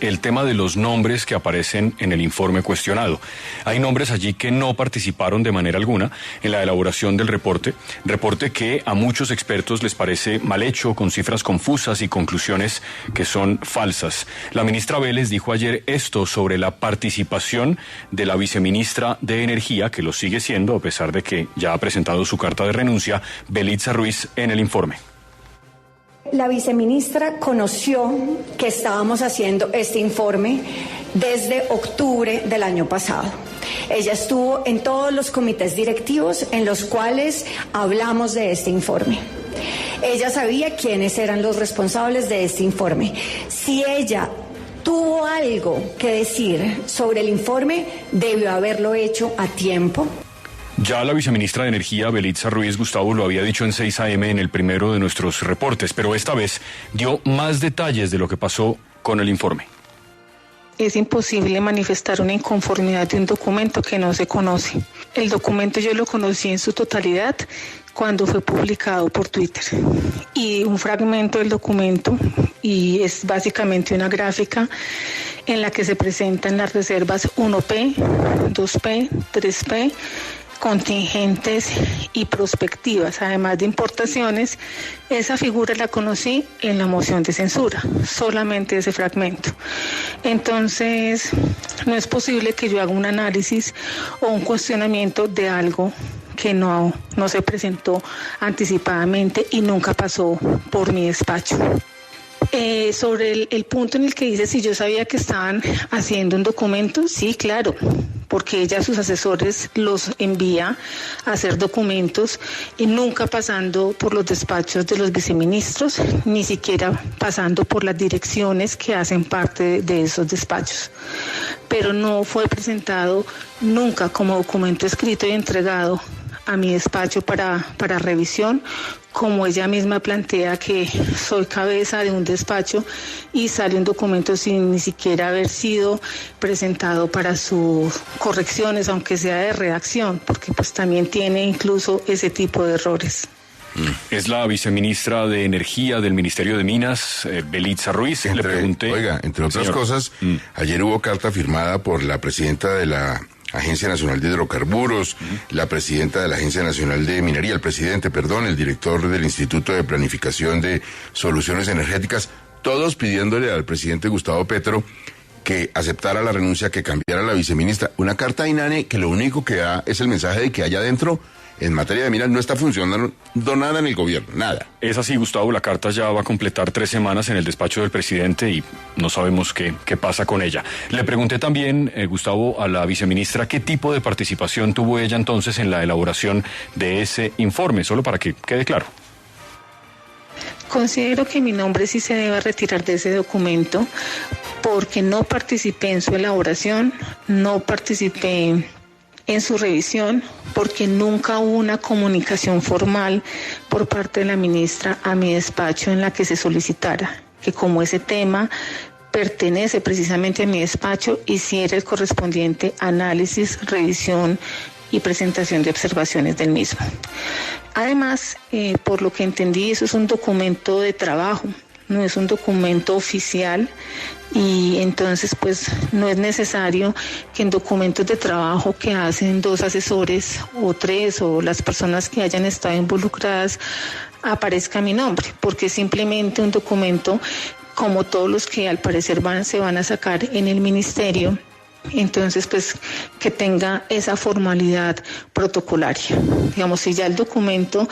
el tema de los nombres que aparecen en el informe cuestionado. Hay nombres allí que no participaron de manera alguna en la elaboración del reporte que a muchos expertos les parece mal hecho, con cifras confusas y conclusiones que son falsas. La ministra Vélez dijo ayer esto sobre la participación de la viceministra de Energía, que lo sigue siendo a pesar de que ya ha presentado su carta de renuncia, Belitza Ruiz, en el informe. La viceministra conoció que estábamos haciendo este informe desde octubre del año pasado. Ella estuvo en todos los comités directivos en los cuales hablamos de este informe. Ella sabía quiénes eran los responsables de este informe. Si ella tuvo algo que decir sobre el informe, debió haberlo hecho a tiempo. Ya la viceministra de Energía, Belitza Ruiz, Gustavo, lo había dicho en 6 AM en el primero de nuestros reportes, pero esta vez dio más detalles de lo que pasó con el informe. Es imposible manifestar una inconformidad de un documento que no se conoce. El documento yo lo conocí en su totalidad cuando fue publicado por Twitter. Y un fragmento del documento, y es básicamente una gráfica en la que se presentan las reservas 1P, 2P, 3P, contingentes y prospectivas, además de importaciones. Esa figura la conocí en la moción de censura, solamente ese fragmento. Entonces, no es posible que yo haga un análisis o un cuestionamiento de algo que no se presentó anticipadamente y nunca pasó por mi despacho. Sobre el punto en el que dice si yo sabía que estaban haciendo un documento, sí, claro, porque ella a sus asesores los envía a hacer documentos y nunca pasando por los despachos de los viceministros, ni siquiera pasando por las direcciones que hacen parte de esos despachos. Pero no fue presentado nunca como documento escrito y entregado a mi despacho para revisión, como ella misma plantea que soy cabeza de un despacho y sale un documento sin ni siquiera haber sido presentado para sus correcciones, aunque sea de redacción, porque pues también tiene incluso ese tipo de errores. Es la viceministra de Energía del Ministerio de Minas, Belitza Ruiz. Le pregunté... Oiga, entre otras cosas, ayer hubo carta firmada por la presidenta de la Agencia Nacional de Hidrocarburos, la presidenta de la Agencia Nacional de Minería, el director del Instituto de Planificación de Soluciones Energéticas, todos pidiéndole al presidente Gustavo Petro que aceptara la renuncia, que cambiara la viceministra. Una carta a INANE que lo único que da es el mensaje de que allá adentro, en materia de minas, no está funcionando nada en el gobierno, nada. Es así, Gustavo, la carta ya va a completar 3 semanas en el despacho del presidente y no sabemos qué pasa con ella. Le pregunté también, Gustavo, a la viceministra qué tipo de participación tuvo ella entonces en la elaboración de ese informe, solo para que quede claro. Considero que mi nombre sí se debe retirar de ese documento porque no participé en su elaboración, no participé en su revisión, porque nunca hubo una comunicación formal por parte de la ministra a mi despacho en la que se solicitara que, como ese tema pertenece precisamente a mi despacho, hiciera el correspondiente análisis, revisión y presentación de observaciones del mismo. Además, por lo que entendí, eso es un documento de trabajo, no es un documento oficial, y entonces pues no es necesario que en documentos de trabajo que hacen 2 asesores o 3 o las personas que hayan estado involucradas aparezca mi nombre, porque es simplemente un documento como todos los que al parecer se van a sacar en el ministerio. Entonces, pues, que tenga esa formalidad protocolaria. Digamos, si ya el documento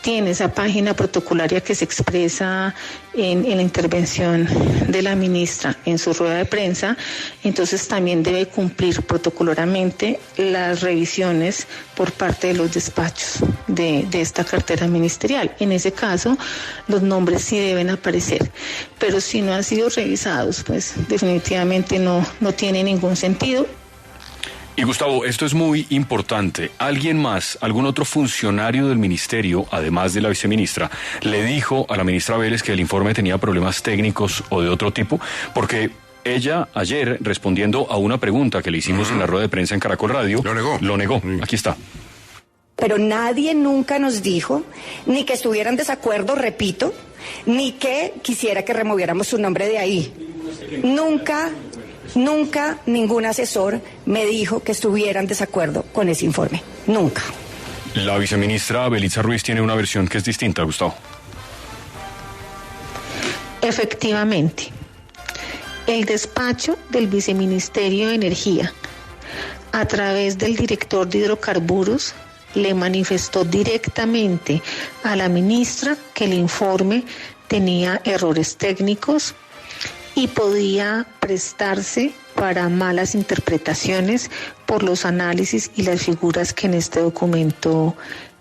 tiene esa página protocolaria que se expresa en la intervención de la ministra en su rueda de prensa, entonces también debe cumplir protocolarmente las revisiones por parte de los despachos de esta cartera ministerial. En ese caso, los nombres sí deben aparecer, pero si no han sido revisados, pues definitivamente no tiene ningún sentido. Y Gustavo, esto es muy importante. ¿Alguien más, algún otro funcionario del ministerio, además de la viceministra, le dijo a la ministra Vélez que el informe tenía problemas técnicos o de otro tipo? Porque ella ayer, respondiendo a una pregunta que le hicimos en la rueda de prensa en Caracol Radio, lo negó. Aquí está. Pero nadie nunca nos dijo ni que estuviera en desacuerdo, repito, ni que quisiera que removiéramos su nombre de ahí. Nunca ningún asesor me dijo que estuviera en desacuerdo con ese informe. Nunca. La viceministra Belitza Ruiz tiene una versión que es distinta, Gustavo. Efectivamente, el despacho del Viceministerio de Energía, a través del director de Hidrocarburos, le manifestó directamente a la ministra que el informe tenía errores técnicos y podía prestarse para malas interpretaciones por los análisis y las figuras que en este documento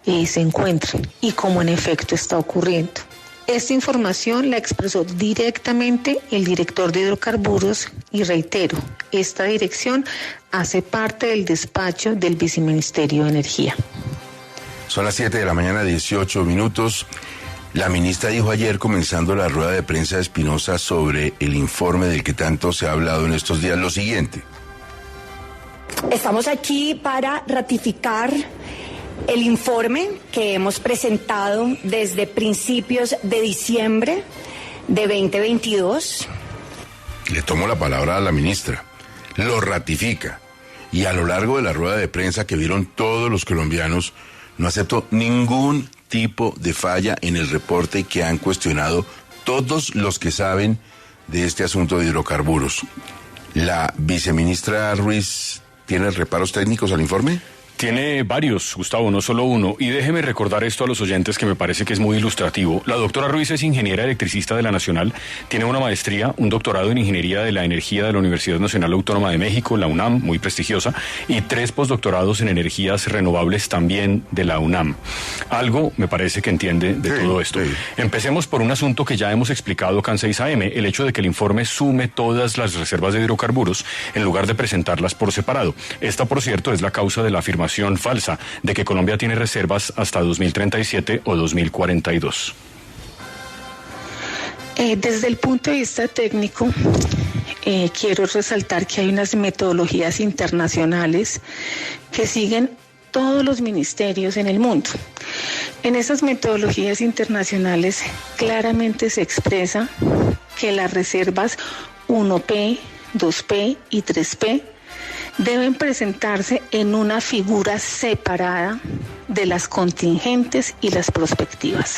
se encuentran, y como en efecto está ocurriendo. Esta información la expresó directamente el director de Hidrocarburos y reitero, esta dirección hace parte del despacho del Viceministerio de Energía. Son las 7 de la mañana, 18 minutos. La ministra dijo ayer, comenzando la rueda de prensa de Espinosa sobre el informe del que tanto se ha hablado en estos días, lo siguiente. Estamos aquí para ratificar el informe que hemos presentado desde principios de diciembre de 2022. Le tomo la palabra a la ministra. Lo ratifica. Y a lo largo de la rueda de prensa que vieron todos los colombianos, no aceptó ningún tipo de falla en el reporte que han cuestionado todos los que saben de este asunto de hidrocarburos. ¿La viceministra Ruiz tiene reparos técnicos al informe? Tiene varios, Gustavo, no solo uno. Y déjeme recordar esto a los oyentes que me parece que es muy ilustrativo. La doctora Ruiz es ingeniera electricista de la Nacional, tiene una maestría, un doctorado en Ingeniería de la Energía de la Universidad Nacional Autónoma de México, la UNAM, muy prestigiosa, y 3 postdoctorados en energías renovables también de la UNAM. Algo me parece que entiende de todo esto. Sí. Empecemos por un asunto que ya hemos explicado acá en 6 AM, el hecho de que el informe sume todas las reservas de hidrocarburos en lugar de presentarlas por separado. Esta, por cierto, es la causa de la afirmación falsa de que Colombia tiene reservas hasta 2037 o 2042. Desde el punto de vista técnico, quiero resaltar que hay unas metodologías internacionales que siguen todos los ministerios en el mundo. En esas metodologías internacionales claramente se expresa que las reservas 1P, 2P y 3P deben presentarse en una figura separada de las contingentes y las prospectivas.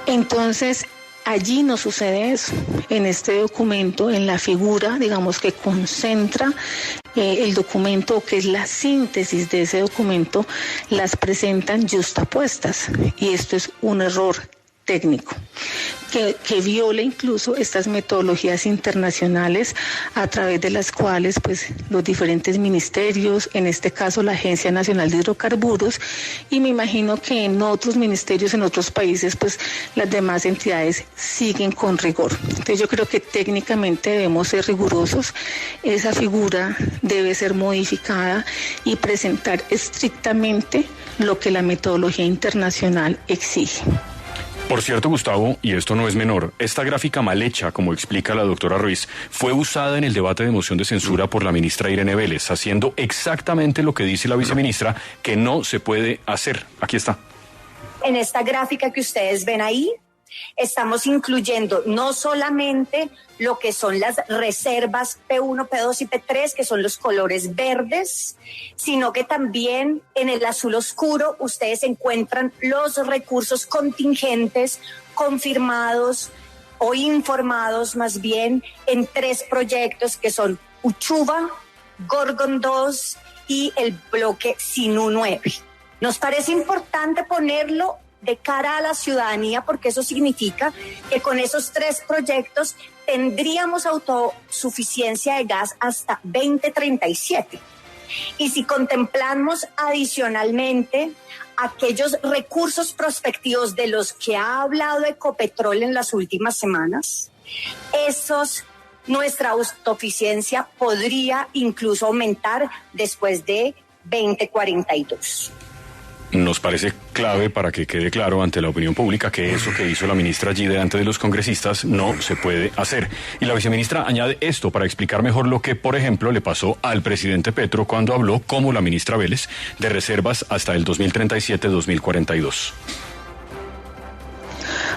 Entonces, allí no sucede eso. En este documento, en la figura, digamos, que concentra el documento, que es la síntesis de ese documento, las presentan yuxtapuestas. Y esto es un error técnico que viola incluso estas metodologías internacionales a través de las cuales pues los diferentes ministerios, en este caso la Agencia Nacional de Hidrocarburos, y me imagino que en otros ministerios, en otros países, pues las demás entidades siguen con rigor. Entonces yo creo que técnicamente debemos ser rigurosos, esa figura debe ser modificada y presentar estrictamente lo que la metodología internacional exige. Por cierto, Gustavo, y esto no es menor, esta gráfica mal hecha, como explica la doctora Ruiz, fue usada en el debate de moción de censura por la ministra Irene Vélez, haciendo exactamente lo que dice la viceministra, que no se puede hacer. Aquí está. En esta gráfica que ustedes ven ahí, estamos incluyendo no solamente lo que son las reservas P1, P2 y P3, que son los colores verdes, sino que también en el azul oscuro ustedes encuentran los recursos contingentes confirmados o informados más bien en 3 proyectos que son Uchuva, Gorgon 2 y el bloque Sinú 9. Nos parece importante ponerlo de cara a la ciudadanía, porque eso significa que con esos 3 proyectos tendríamos autosuficiencia de gas hasta 2037. Y si contemplamos adicionalmente aquellos recursos prospectivos de los que ha hablado Ecopetrol en las últimas semanas, nuestra autosuficiencia podría incluso aumentar después de 2042. Nos parece clave para que quede claro ante la opinión pública que eso que hizo la ministra allí delante de los congresistas no se puede hacer. Y la viceministra añade esto para explicar mejor lo que, por ejemplo, le pasó al presidente Petro cuando habló, como la ministra Vélez, de reservas hasta el 2037-2042.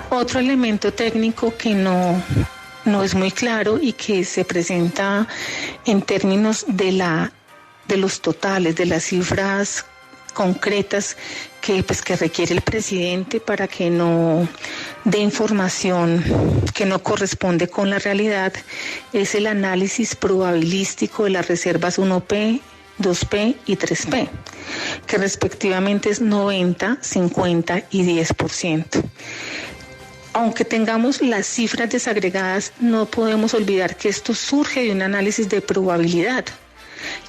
Otro elemento técnico que no no es muy claro y que se presenta en términos de los totales, de las cifras concretas que requiere el presidente para que no dé información que no corresponde con la realidad. Es el análisis probabilístico de las reservas 1P, 2P y 3P, que respectivamente es 90, 50 y 10%. Aunque tengamos las cifras desagregadas, no podemos olvidar que esto surge de un análisis de probabilidad.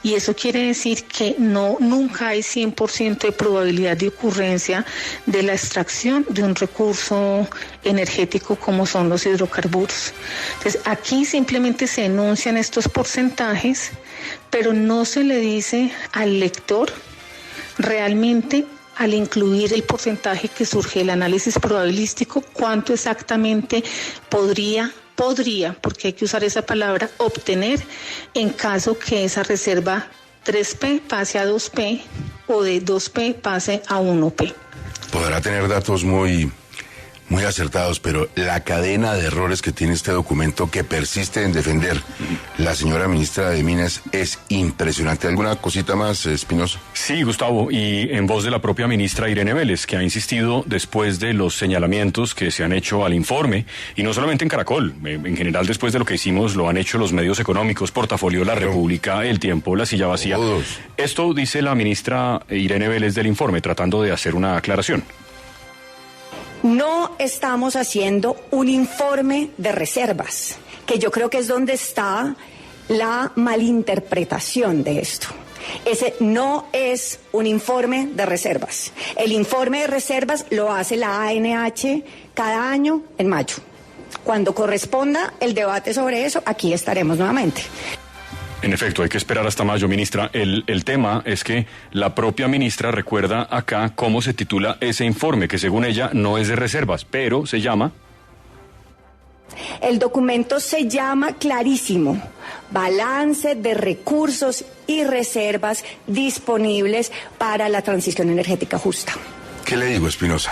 Y eso quiere decir que nunca hay 100% de probabilidad de ocurrencia de la extracción de un recurso energético como son los hidrocarburos. Entonces, aquí simplemente se enuncian estos porcentajes, pero no se le dice al lector realmente, al incluir el porcentaje que surge del análisis probabilístico, cuánto exactamente podría, porque hay que usar esa palabra, obtener en caso que esa reserva 3P pase a 2P o de 2P pase a 1P. Podrá tener datos muy acertados, pero la cadena de errores que tiene este documento que persiste en defender la señora ministra de Minas es impresionante. ¿Alguna cosita más, Espinosa? Sí, Gustavo, y en voz de la propia ministra Irene Vélez, que ha insistido después de los señalamientos que se han hecho al informe, y no solamente en Caracol, en general después de lo que hicimos lo han hecho los medios económicos, Portafolio La República, El Tiempo, La Silla Vacía. Todos. Esto dice la ministra Irene Vélez del informe, tratando de hacer una aclaración. No estamos haciendo un informe de reservas, que yo creo que es donde está la malinterpretación de esto. Ese no es un informe de reservas. El informe de reservas lo hace la ANH cada año en mayo. Cuando corresponda el debate sobre eso, aquí estaremos nuevamente. En efecto, hay que esperar hasta mayo, ministra. El tema es que la propia ministra recuerda acá cómo se titula ese informe, que según ella no es de reservas, pero se llama... El documento se llama clarísimo: balance de recursos y reservas disponibles para la transición energética justa. ¿Qué le digo, Espinosa?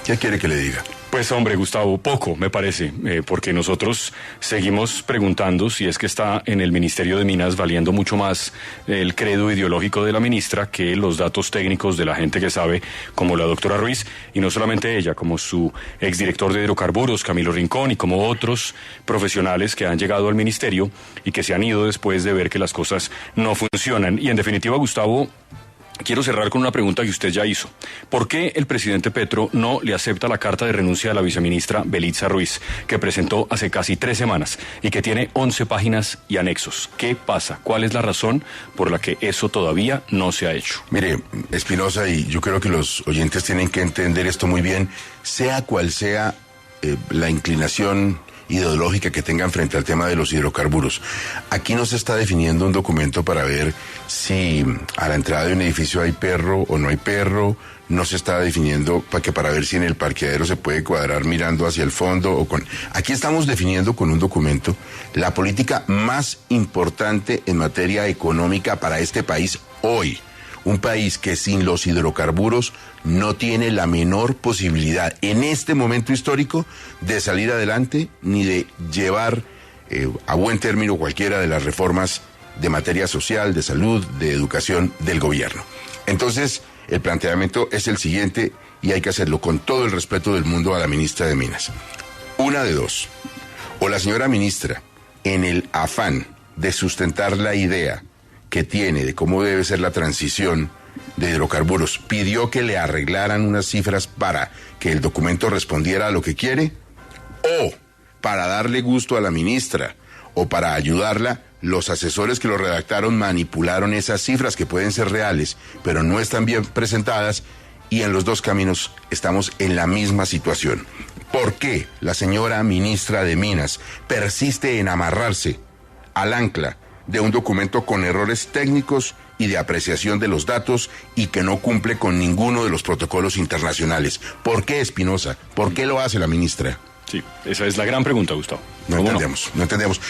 ¿Qué quiere que le diga? Pues hombre, Gustavo, poco me parece, porque nosotros seguimos preguntando si es que está en el Ministerio de Minas valiendo mucho más el credo ideológico de la ministra que los datos técnicos de la gente que sabe, como la doctora Ruiz, y no solamente ella, como su exdirector de hidrocarburos, Camilo Rincón, y como otros profesionales que han llegado al ministerio y que se han ido después de ver que las cosas no funcionan. Y en definitiva, Gustavo, quiero cerrar con una pregunta que usted ya hizo. ¿Por qué el presidente Petro no le acepta la carta de renuncia de la viceministra Belitza Ruiz, que presentó hace casi 3 semanas y que tiene 11 páginas y anexos? ¿Qué pasa? ¿Cuál es la razón por la que eso todavía no se ha hecho? Mire, Espinosa, y yo creo que los oyentes tienen que entender esto muy bien, sea cual sea la inclinación ideológica que tengan frente al tema de los hidrocarburos. Aquí no se está definiendo un documento para ver si a la entrada de un edificio hay perro o no hay perro, no se está definiendo para ver si en el parqueadero se puede cuadrar mirando hacia el fondo o con... Aquí estamos definiendo con un documento la política más importante en materia económica para este país hoy. Un país que sin los hidrocarburos no tiene la menor posibilidad en este momento histórico de salir adelante ni de llevar a buen término cualquiera de las reformas de materia social, de salud, de educación del gobierno. Entonces, el planteamiento es el siguiente y hay que hacerlo con todo el respeto del mundo a la ministra de Minas. Una de dos. O la señora ministra, en el afán de sustentar la idea que tiene de cómo debe ser la transición de hidrocarburos, pidió que le arreglaran unas cifras para que el documento respondiera a lo que quiere, o para darle gusto a la ministra, o para ayudarla, los asesores que lo redactaron manipularon esas cifras que pueden ser reales, pero no están bien presentadas, y en los dos caminos estamos en la misma situación. ¿Por qué la señora ministra de Minas persiste en amarrarse al ancla de un documento con errores técnicos y de apreciación de los datos y que no cumple con ninguno de los protocolos internacionales? ¿Por qué, Espinosa? ¿Por qué lo hace la ministra? Sí, esa es la gran pregunta, Gustavo. No entendemos.